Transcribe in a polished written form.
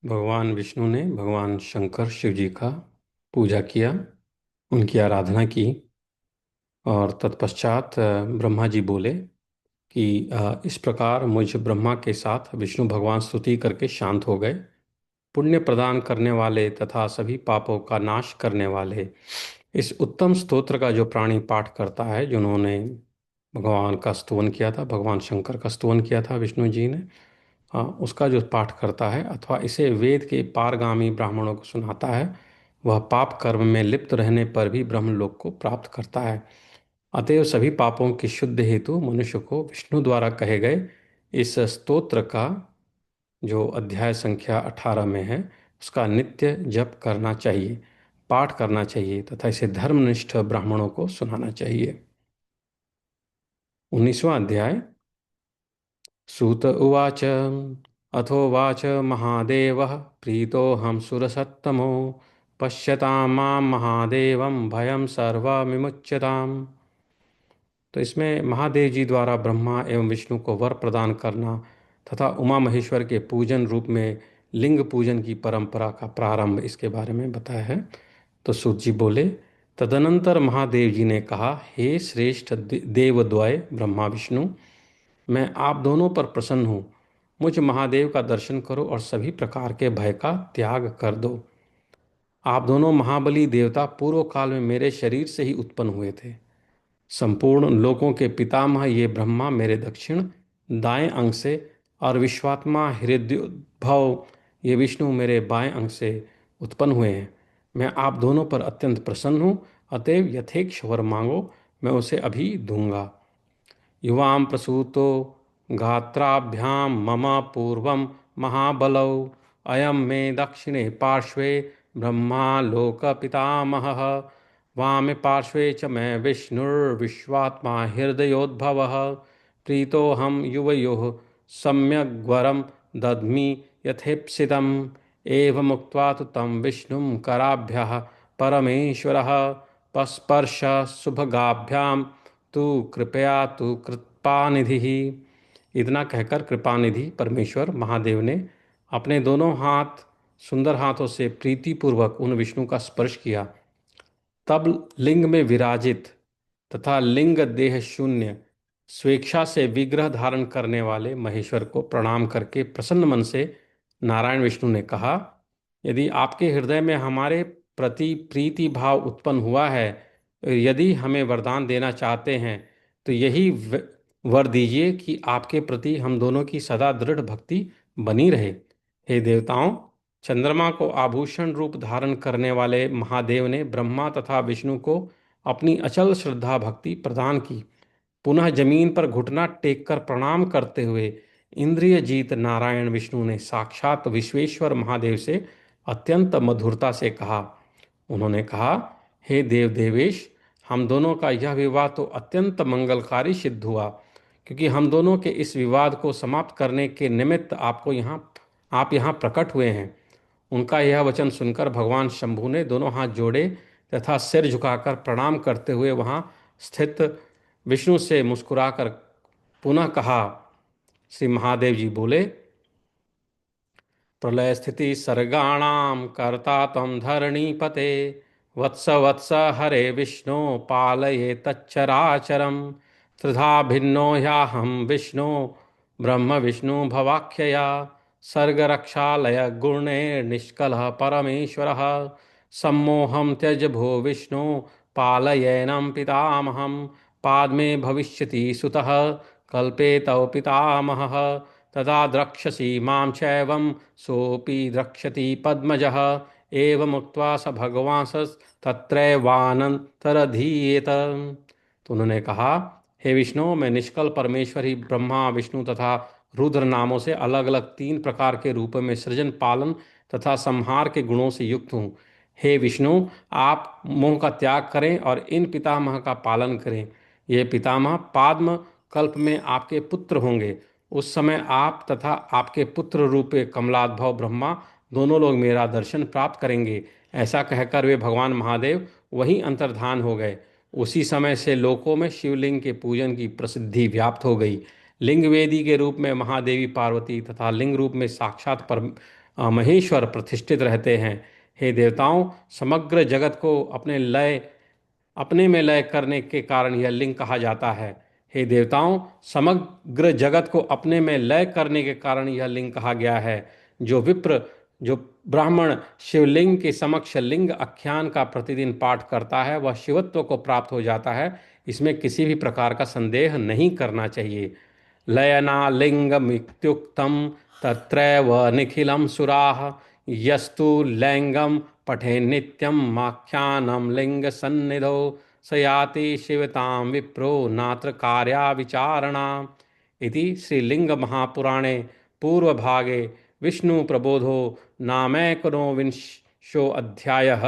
भगवान विष्णु ने भगवान शंकर शिव जी का पूजा किया, उनकी आराधना की। और तत्पश्चात ब्रह्मा जी बोले कि इस प्रकार मुझ ब्रह्मा के साथ विष्णु भगवान स्तुति करके शांत हो गए। पुण्य प्रदान करने वाले तथा सभी पापों का नाश करने वाले इस उत्तम स्तोत्र का जो प्राणी पाठ करता है, जिन्होंने भगवान का स्तुवन किया था, भगवान शंकर का स्तुवन किया था विष्णु जी ने, उसका जो पाठ करता है अथवा इसे वेद के पारगामी ब्राह्मणों को सुनाता है, वह पाप कर्म में लिप्त रहने पर भी ब्रह्मलोक को प्राप्त करता है। अतएव सभी पापों की शुद्ध हेतु मनुष्य को विष्णु द्वारा कहे गए इस स्तोत्र का, जो अध्याय संख्या 18 में है, उसका नित्य जप करना चाहिए, पाठ करना चाहिए तथा इसे धर्मनिष्ठ ब्राह्मणों को सुनाना चाहिए। 19वां अध्याय। सूत उवाच अथोवाच महादेवः प्रीतोऽहं सुरसत्तमो पश्यतां मां महादेवं भयं सर्वविमुच्यताम्। तो इसमें महादेव जी द्वारा ब्रह्मा एवं विष्णु को वर प्रदान करना तथा उमा महेश्वर के पूजन रूप में लिंग पूजन की परंपरा का प्रारंभ, इसके बारे में बताया है। तो सूत जी बोले, तदनंतर महादेव जी ने कहा, हे श्रेष्ठ देवद्वय ब्रह्मा विष्णु, मैं आप दोनों पर प्रसन्न हूँ। मुझ महादेव का दर्शन करो और सभी प्रकार के भय का त्याग कर दो। आप दोनों महाबली देवता पूर्व काल में मेरे शरीर से ही उत्पन्न हुए थे। संपूर्ण लोकों के पितामह ये ब्रह्मा मेरे दक्षिण दाएं अंग से और विश्वात्मा हृदयोद्भव ये विष्णु मेरे बाएं अंग से उत्पन्न हुए हैं। मैं आप दोनों पर अत्यंत प्रसन्न हूँ, अतएव यथेच्छ वर मांगो, मैं उसे अभी दूंगा। युवां प्रसूतो गात्राभ्यां मम पूर्वं महाबलौ अयं मे दक्षिणे पार्श्वे ब्रह्मा लोकपितामहः वामे पार्श्वे च मैं विष्णुर्विश्वात्मा हृदयोद्भवः प्रीतोऽहं युवयोः सम्यग्वरं दद्मि यथेप्सितम्। एवमुक्त्वा तु तं विष्णुं कराभ्यः परमेश्वरः पस्पर्श सुभगाभ्यां तू कृपया तू कृपानिधि। इतना कहकर कृपानिधि परमेश्वर महादेव ने अपने दोनों हाथ, सुंदर हाथों से प्रीतिपूर्वक उन विष्णु का स्पर्श किया। तब लिंग में विराजित तथा लिंग देह शून्य स्वेच्छा से विग्रह धारण करने वाले महेश्वर को प्रणाम करके प्रसन्न मन से नारायण विष्णु ने कहा, यदि आपके हृदय में हमारे प्रति प्रीति भाव उत्पन्न हुआ है, यदि हमें वरदान देना चाहते हैं, तो यही वर दीजिए कि आपके प्रति हम दोनों की सदा दृढ़ भक्ति बनी रहे। हे देवताओं, चंद्रमा को आभूषण रूप धारण करने वाले महादेव ने ब्रह्मा तथा विष्णु को अपनी अचल श्रद्धा भक्ति प्रदान की। पुनः जमीन पर घुटना टेककर प्रणाम करते हुए इंद्रिय जीत नारायण विष्णु ने साक्षात विश्वेश्वर महादेव से अत्यंत मधुरता से कहा। उन्होंने कहा, हे देव देवेश, हम दोनों का यह विवाह तो अत्यंत मंगलकारी सिद्ध हुआ, क्योंकि हम दोनों के इस विवाद को समाप्त करने के निमित्त आप यहाँ प्रकट हुए हैं। उनका यह वचन सुनकर भगवान शंभु ने दोनों हाथ जोड़े तथा सिर झुकाकर प्रणाम करते हुए वहाँ स्थित विष्णु से मुस्कुराकर पुनः कहा। श्री महादेव जी बोले, प्रलय स्थिति सर्गाणाम कर्ता तम धरणीपते वत्स वत्स हरे विष्णु पालये तच्चराचरम त्रिधा भिन्नो ह्याहम विष्णु ब्रह्म विष्णु भवाख्यया सर्ग रक्षालय गुणे निष्कलः परमेश्वरः सम्मोहं त्यज भो विष्णु पालयेनं पितामहं पाद्मे भविष्यति सुतः कल्पे तव पितामहः तदा द्रक्ष्यसि मां चैवं सोऽपि द्रक्ष्यति पद्मजः एवमुक्त्वा स भगवान् तत्रैवानन्तरधीयेत। तो उन्होंने कहा, हे विष्णु, मैं निष्कल परमेश्वर ही ब्रह्मा विष्णु तथा रुद्र नामों से अलग अलग 3 प्रकार के रूपों में सृजन पालन तथा संहार के गुणों से युक्त हूँ। हे विष्णु, आप मोह का त्याग करें और इन पितामह का पालन करें। ये पितामह पाद्म कल्प में आपके पुत्र होंगे। उस समय आप तथा आपके पुत्र रूपे कमलाद्भव ब्रह्मा दोनों लोग मेरा दर्शन प्राप्त करेंगे। ऐसा कहकर वे भगवान महादेव वहीं अंतर्धान हो गए। उसी समय से लोकों में शिवलिंग के पूजन की प्रसिद्धि व्याप्त हो गई। लिंग वेदी के रूप में महादेवी पार्वती तथा लिंग रूप में साक्षात महेश्वर प्रतिष्ठित रहते हैं। हे देवताओं, समग्र जगत को अपने में लय करने के कारण यह लिंग कहा जाता है। हे देवताओं, समग्र जगत को अपने में लय करने के कारण यह लिंग कहा गया है। जो ब्राह्मण शिवलिंग के समक्ष लिंग आख्यान का प्रतिदिन पाठ करता है वह शिवत्व को प्राप्त हो जाता है। इसमें किसी भी प्रकार का संदेह नहीं करना चाहिए। लयनालिङ्गमित्युक्तं तत्रैव निखिलं सुराः यस्तु लैङ्गं पठेन्नित्यं माख्यानं लिङ्गसन्निधौ स याति शिवतां विप्रो नात्र कार्या विचारणा। इति श्रीलिङ्गमहापुराणे पूर्वभागे विष्णुप्रबोधो नामैकोनविंशोऽध्यायः।